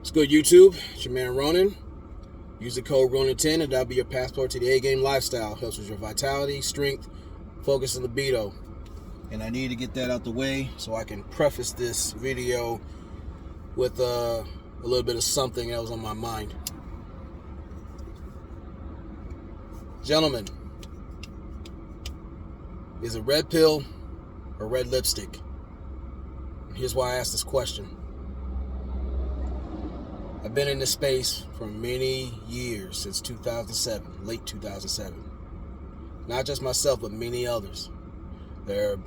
What's good, YouTube? It's your man Ronan. Use the code Ronan10 and that'll be your passport to the AGame lifestyle. Helps with your vitality, strength, focus, and libido. And I need to get that out the way so I can preface this video with a little bit of something that was on my mind. Gentlemen, is it red pill or red lipstick? And here's why I asked this question. I've been in this space for many years, since 2007, late 2007. Not just myself, but many others. There are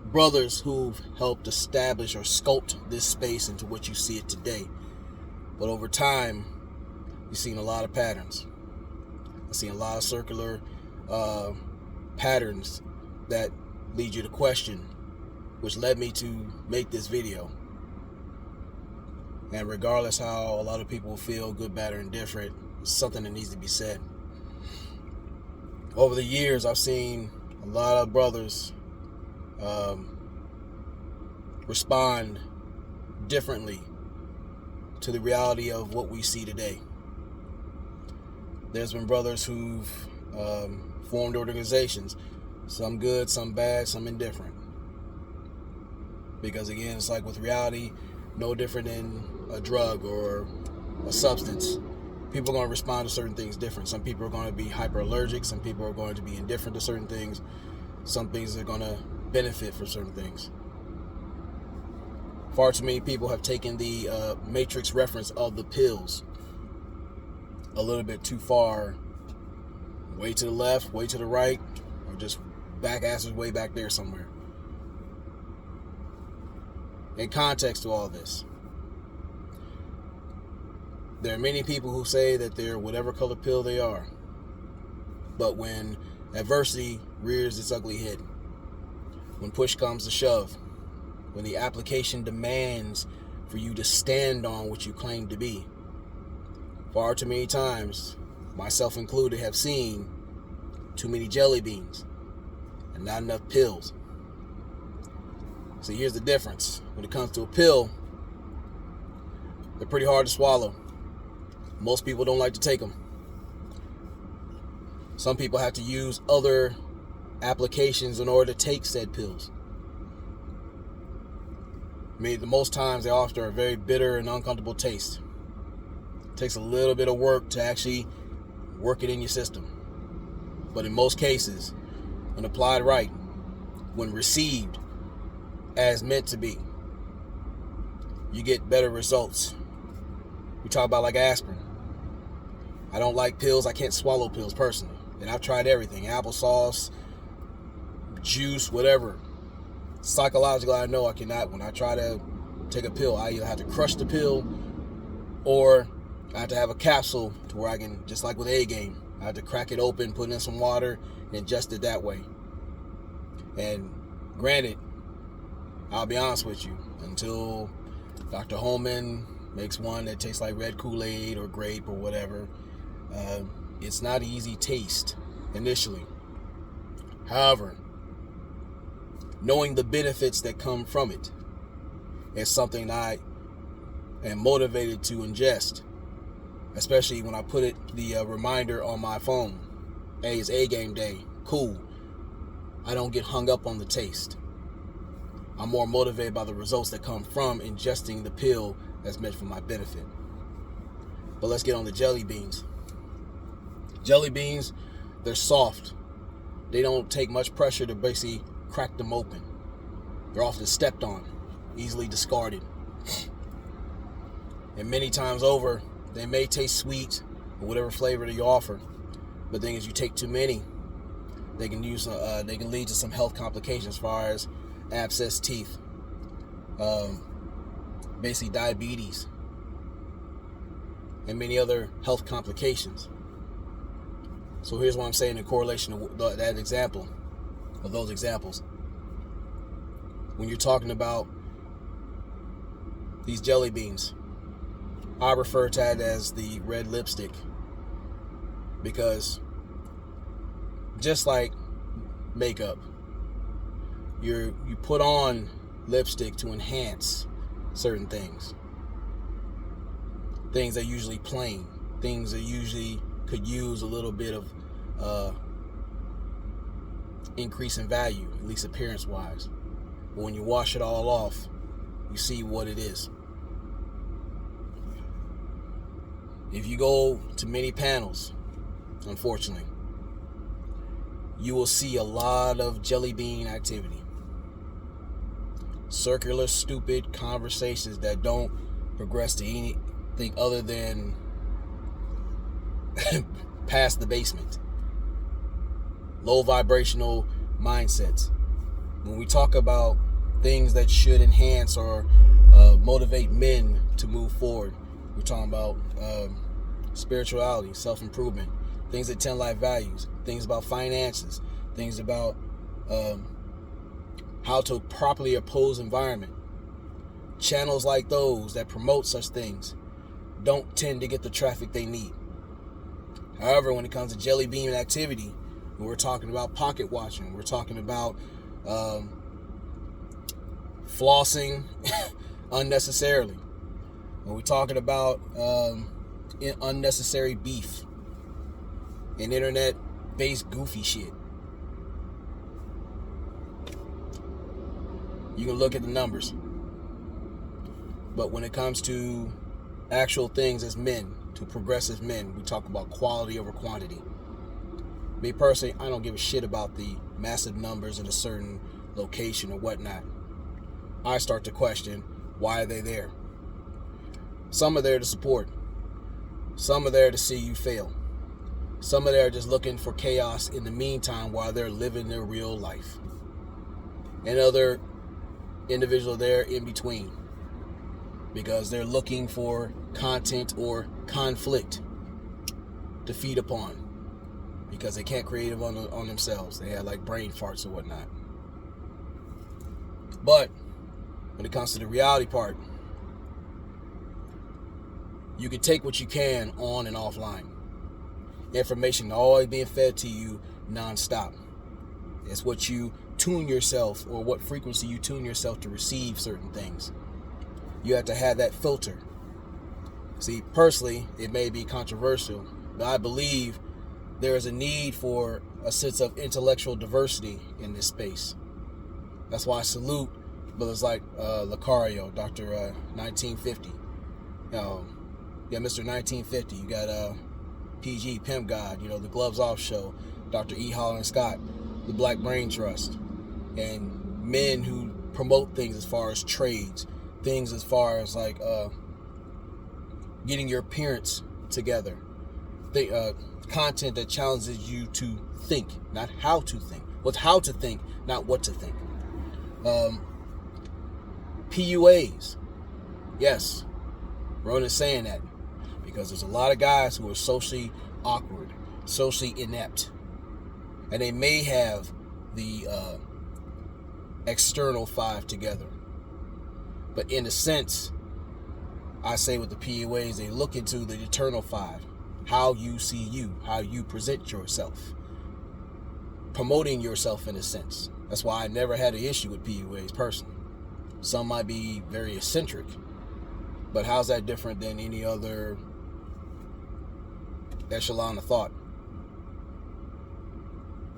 brothers who've helped establish or sculpt this space into what you see it today. But over time, you've seen a lot of patterns. I've seen a lot of circular patterns that lead you to question, which led me to make this video. And regardless how a lot of people feel, good, bad, or indifferent, it's something that needs to be said. Over the years, I've seen a lot of brothers respond differently to the reality of what we see today. There's been brothers who've formed organizations, some good, some bad, some indifferent. Because again, it's like with reality, no different than a drug or a substance. People are going to respond to certain things different. Some people are going to be hyperallergic. Some people are going to be indifferent to certain things. Some things are going to benefit from certain things. Far too many people have taken the Matrix reference of the pills a little bit too far. Way to the left, way to the right, or just back asses way back there somewhere. In context to all this, there are many people who say that they're whatever color pill they are. But when adversity rears its ugly head, when push comes to shove, when the application demands for you to stand on what you claim to be, far too many times, myself included, have seen too many jelly beans and not enough pills. So here's the difference. When it comes to a pill, they're pretty hard to swallow. Most people don't like to take them. Some people have to use other applications in order to take said pills. I mean, the most times they offer a very bitter and uncomfortable taste. It takes a little bit of work to actually work it in your system. But in most cases, when applied right, when received as meant to be, you get better results. We talk about like aspirin. I don't like pills. I can't swallow pills personally. And I've tried everything. Applesauce, juice, whatever. Psychologically, I know I cannot. When I try to take a pill, I either have to crush the pill or I have to have a capsule to where I can, just like with AGame, I have to crack it open, put in some water, and ingest it that way. And granted, I'll be honest with you, until Dr. Holman makes one that tastes like red Kool-Aid or grape or whatever, it's not an easy taste initially. However, knowing the benefits that come from it is something I am motivated to ingest, especially when I put the reminder on my phone. Hey, it's AGame day. Cool. I don't get hung up on the taste. I'm more motivated by the results that come from ingesting the pill that's meant for my benefit. But let's get on the jelly beans. Jelly beans, they're soft. They don't take much pressure to basically crack them open. They're often stepped on, easily discarded. And many times over, they may taste sweet or whatever flavor that you offer. But the thing is, you take too many, they can lead to some health complications as far as abscess teeth, basically diabetes, and many other health complications. So here's what I'm saying in correlation to that example, or those examples. When you're talking about these jelly beans, I refer to it as the red lipstick, because just like makeup, you put on lipstick to enhance certain things. Things are usually plain. Things are usually could use a little bit of increase in value, at least appearance-wise. But when you wash it all off, you see what it is. If you go to many panels, unfortunately, you will see a lot of jelly bean activity. Circular, stupid conversations that don't progress to anything other than past the basement. Low vibrational mindsets. When we talk about things that should enhance or motivate men to move forward, we're talking about spirituality, self-improvement, things that tend life values, things about finances, things about how to properly oppose environment. Channels like those that promote such things don't tend to get the traffic they need. However, when it comes to jelly bean activity, we're talking about pocket watching, we're talking about flossing unnecessarily, when we're talking about unnecessary beef and internet-based goofy shit, you can look at the numbers. But when it comes to actual things as men, to progress as men, we talk about quality over quantity. Me personally, I don't give a shit about the massive numbers in a certain location or whatnot. I start to question, why are they there? Some are there to support. Some are there to see you fail. Some are there just looking for chaos in the meantime while they're living their real life. And other individuals there in between, because they're looking for content or conflict to feed upon, because they can't create it on themselves. They have like brain farts or whatnot. But when it comes to the reality part, you can take what you can on and offline. Information always being fed to you nonstop. It's what you tune yourself, or what frequency you tune yourself to receive certain things. You have to have that filter. See, personally, it may be controversial, but I believe there is a need for a sense of intellectual diversity in this space. That's why I salute brothers like Lucario, Dr. 1950. Yeah, Mr. 1950. You got PG, Pimp God, the Gloves Off Show, Dr. E. Holland Scott, the Black Brain Trust, and men who promote things as far as trades, things as far as like getting your appearance together, content that challenges you to think, not how to think. What's how to think, not what to think. PUAs, yes, Ronan's saying that because there's a lot of guys who are socially awkward, socially inept, and they may have the external five together, but in a sense, I say with the PUAs, they look into the eternal five, how you see you, how you present yourself, promoting yourself in a sense. That's why I never had an issue with PUAs personally. Some might be very eccentric, but how's that different than any other echelon of thought?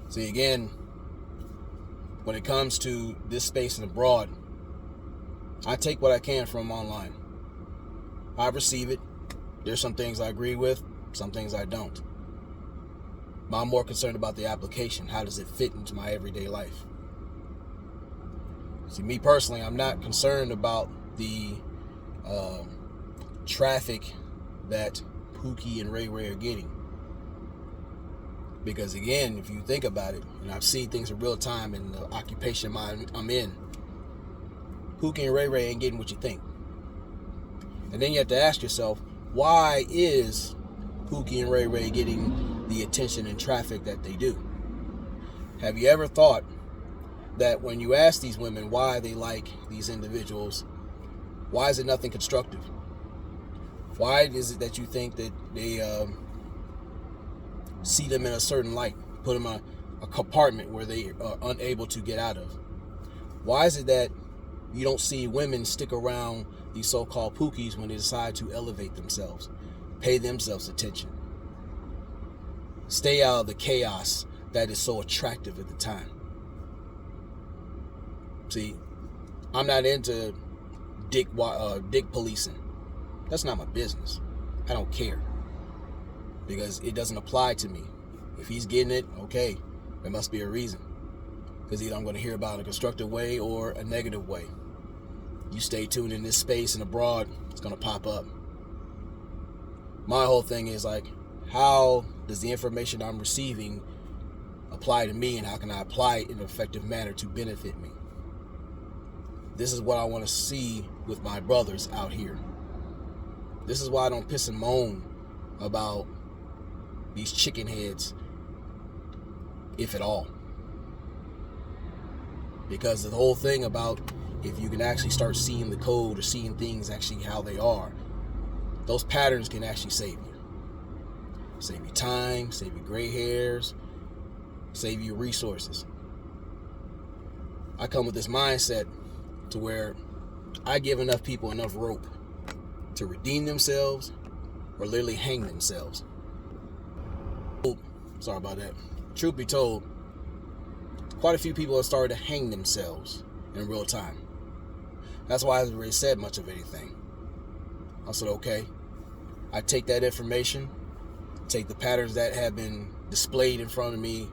See, again, when it comes to this space and abroad, I take what I can from online. I receive it. There's some things I agree with, some things I don't. But I'm more concerned about the application. How does it fit into my everyday life? See, me personally, I'm not concerned about the traffic that Pookie and Ray Ray are getting. Because again, if you think about it, and I've seen things in real time in the occupation I'm in, Pookie and Ray Ray ain't getting what you think. And then you have to ask yourself, why is Pookie and Ray Ray getting the attention and traffic that they do? Have you ever thought that when you ask these women why they like these individuals, why is it nothing constructive? Why is it that you think that they see them in a certain light, put them in a compartment where they are unable to get out of? Why is it that you don't see women stick around these so-called pookies when they decide to elevate themselves, pay themselves attention, stay out of the chaos that is so attractive at the time. See, I'm not into dick policing. That's not my business. I don't care, because it doesn't apply to me. If he's getting it, okay, there must be a reason, because either I'm going to hear about it in a constructive way or a negative way. You stay tuned in this space and abroad, it's going to pop up. My whole thing is like, how does the information I'm receiving apply to me, and how can I apply it in an effective manner to benefit me? This is what I want to see with my brothers out here. This is why I don't piss and moan about these chicken heads, if at all. Because the whole thing about, if you can actually start seeing the code or seeing things actually how they are, those patterns can actually save you. Save you time, save you gray hairs, save you resources. I come with this mindset to where I give enough people enough rope to redeem themselves or literally hang themselves. Sorry about that. Truth be told, quite a few people have started to hang themselves in real time. That's why I haven't really said much of anything. I said, okay, I take that information, take the patterns that have been displayed in front of me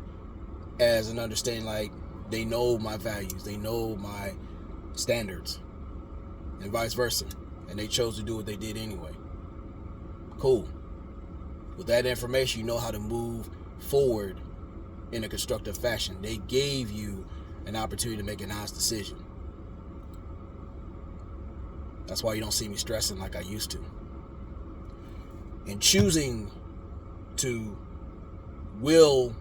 as an understanding, like they know my values, they know my standards, and vice versa, and they chose to do what they did anyway. Cool. With that information, you know how to move forward in a constructive fashion. They gave you an opportunity to make an honest decision. That's why you don't see me stressing like I used to. And choosing to will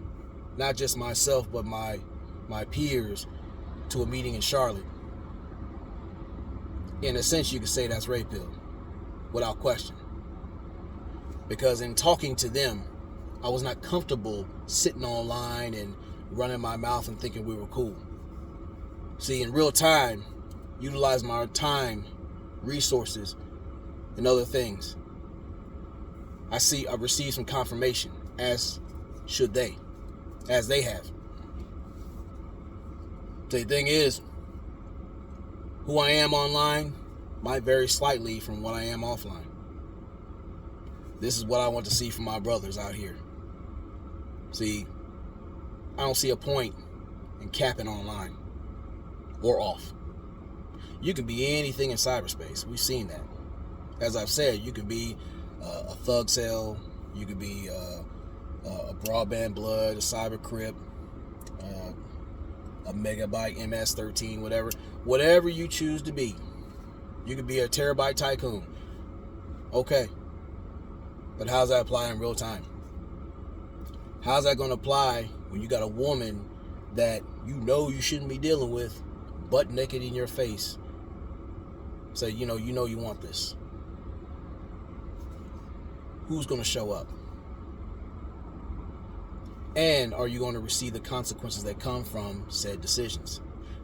not just myself but my peers to a meeting in Charlotte, in a sense you could say that's red pill, without question. Because in talking to them, I was not comfortable sitting online and running my mouth and thinking we were cool. See, in real time, utilize my time, resources, and other things. I've received some confirmation, as should they, as they have. The thing is, who I am online might vary slightly from what I am offline. This is what I want to see from my brothers out here. See, I don't see a point in capping online or off. You can be anything in cyberspace. We've seen that. As I've said, you can be a thug cell, you could be a broadband blood, a cyber crip, a megabyte MS-13, whatever you choose to be. You could be a terabyte tycoon. Okay. But how's that apply in real time? How's that going to apply when you got a woman that you know you shouldn't be dealing with, butt naked in your face? Say, you know you want this. Who's going to show up? And are you going to receive the consequences that come from said decisions?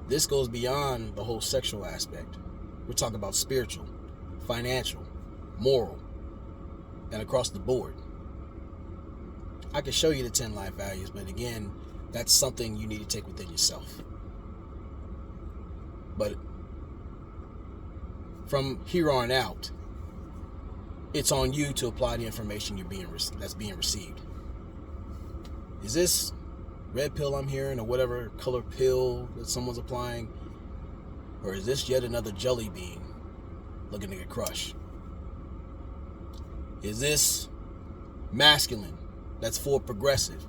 This goes beyond the whole sexual aspect. We're talking about spiritual, financial, moral, and across the board. I can show you the 10 life values, but again, that's something you need to take within yourself. But from here on out, it's on you to apply the information that's being received. Is this red pill I'm hearing, or whatever color pill that someone's applying, or is this yet another jelly bean looking to get crushed? Is this masculine that's for progressive,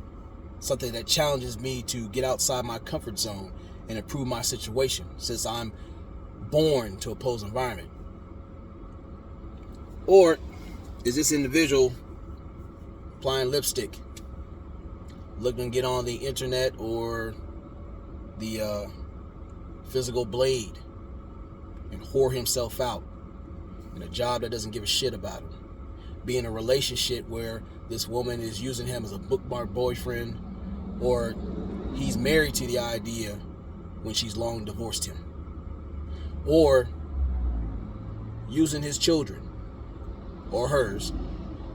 something that challenges me to get outside my comfort zone and improve my situation, since I'm born to oppose environment? Or is this individual applying lipstick, looking to get on the internet or the physical blade and whore himself out in a job that doesn't give a shit about him? Be in a relationship where this woman is using him as a bookmark boyfriend, or he's married to the idea when she's long divorced him. Or using his children or hers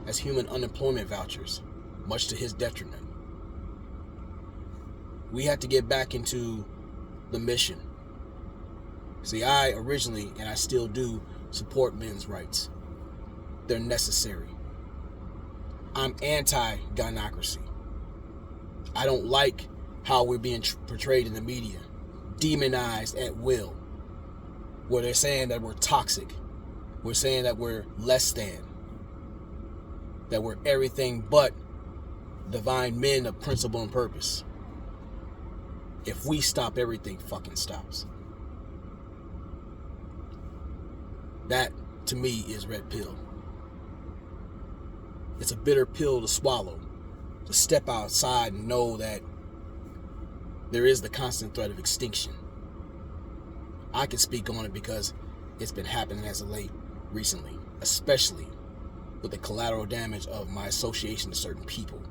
as human unemployment vouchers, much to his detriment. We have to get back into the mission. See, I originally, and I still do, support men's rights. They're necessary. I'm anti-gynocracy. I don't like how we're being portrayed in the media, demonized at will, where they're saying that we're toxic. We're saying that we're less than, that we're everything but divine men of principle and purpose. If we stop, everything fucking stops. That, to me, is red pill. It's a bitter pill to swallow, to step outside and know that there is the constant threat of extinction. I can speak on it because it's been happening as of late, recently, especially with the collateral damage of my association to certain people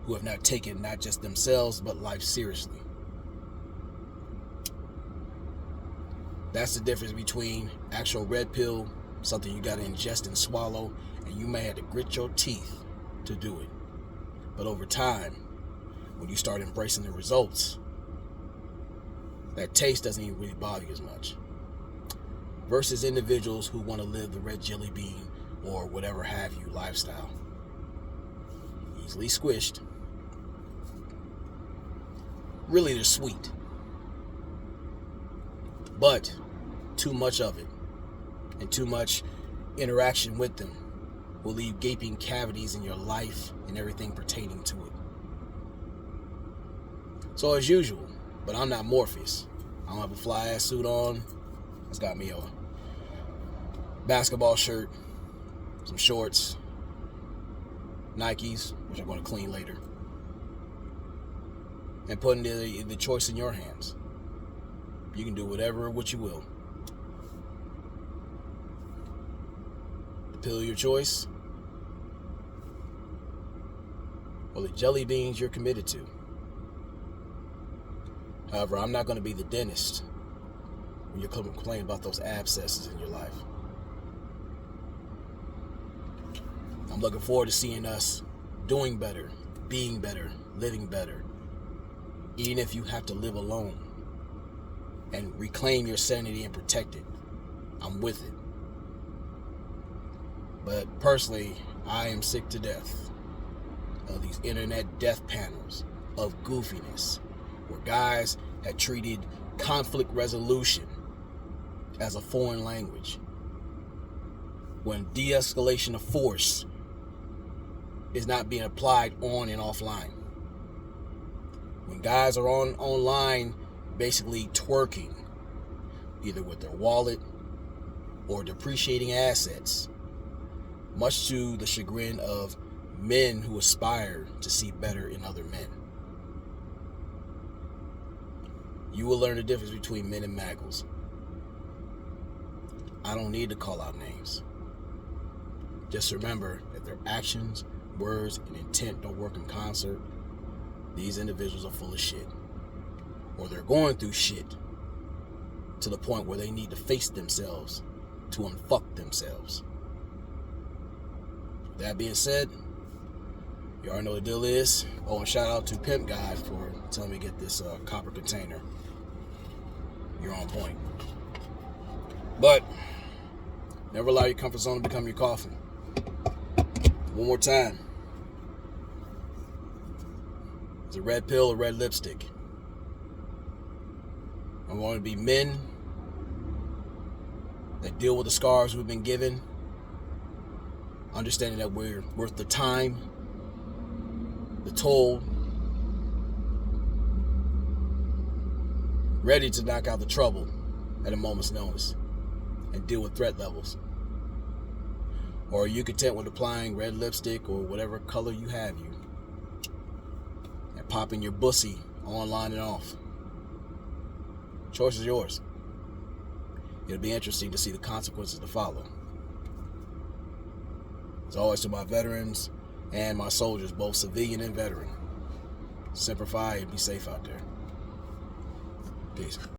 who have not taken not just themselves but life seriously. That's the difference between actual red pill, something you got to ingest and swallow, and you may have to grit your teeth to do it. But over time, when you start embracing the results, that taste doesn't even really bother you as much. Versus individuals who want to live the red jelly bean or whatever have you lifestyle. Easily squished. Really, they're sweet. But too much of it and too much interaction with them will leave gaping cavities in your life and everything pertaining to it. So as usual, but I'm not Morpheus. I don't have a fly ass suit on. It's got me a basketball shirt, some shorts, Nikes, which I'm going to clean later, and putting the choice in your hands. You can do what you will. The pill of your choice, or the jelly beans you're committed to. However, I'm not going to be the dentist when you're complaining about those abscesses in your life. I'm looking forward to seeing us doing better, being better, living better, even if you have to live alone and reclaim your sanity and protect it. I'm with it. But personally, I am sick to death of these internet death panels of goofiness, where guys had treated conflict resolution as a foreign language, when de-escalation of force is not being applied on and offline. When guys are online basically twerking, either with their wallet or depreciating assets, much to the chagrin of men who aspire to see better in other men. You will learn the difference between men and maggles. I don't need to call out names. Just remember that their actions, words, and intent don't work in concert. These individuals are full of shit. Or they're going through shit to the point where they need to face themselves to unfuck themselves. That being said, you already know what the deal is. Oh, and shout out to Pimp Guy for telling me to get this copper container. You're on point. But never allow your comfort zone to become your coffin. One more time. It's a red pill or red lipstick. I'm going to be men that deal with the scars we've been given, understanding that we're worth the time, the toll, ready to knock out the trouble at a moment's notice and deal with threat levels. Or are you content with applying red lipstick or whatever color you have you and popping your bussy online and off? Choice is yours. It'll be interesting to see the consequences to follow. As always, to my veterans and my soldiers, both civilian and veteran, Semper Fi and be safe out there. Peace.